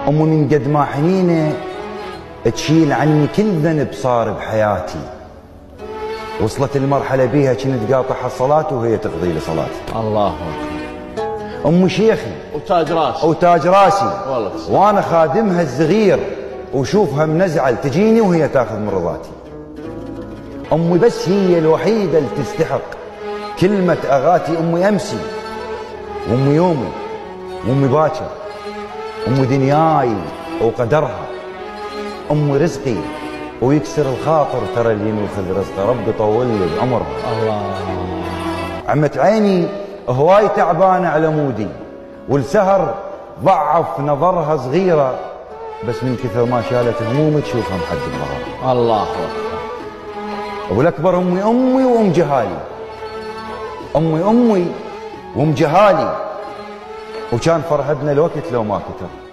أمي من قد ما حنينة تشيل عني كل ذنب صار بحياتي. وصلت المرحلة بيها كنت قاطعها الصلاة وهي تقضي لي صلاتي. الله أكبر. أمي شيخي وتاج راسي. وتاج راسي والله. وأنا خادمها الصغير وشوفها منزعل تجيني وهي تاخذ من رضاتي. أمي بس هي الوحيدة اللي تستحق كلمة أغاتي. أمي أمسي وأمي يومي وأمي باكر، أمي دنياي وقدرها، أمي رزقي ويكسر الخاطر، ترى اللي ياخذ رزقه ربي طول لي بعمرها. الله. عمت عيني هواي تعبانة على مودي والسهر ضعف نظرها صغيرة، بس من كثر ما شالت همومي تشوفها محد الظهر. الله أكبر. والأكبر أمي وأم جهالي. أمي وأم جهالي، وكان فرحتنا الوقت لو ما كتر.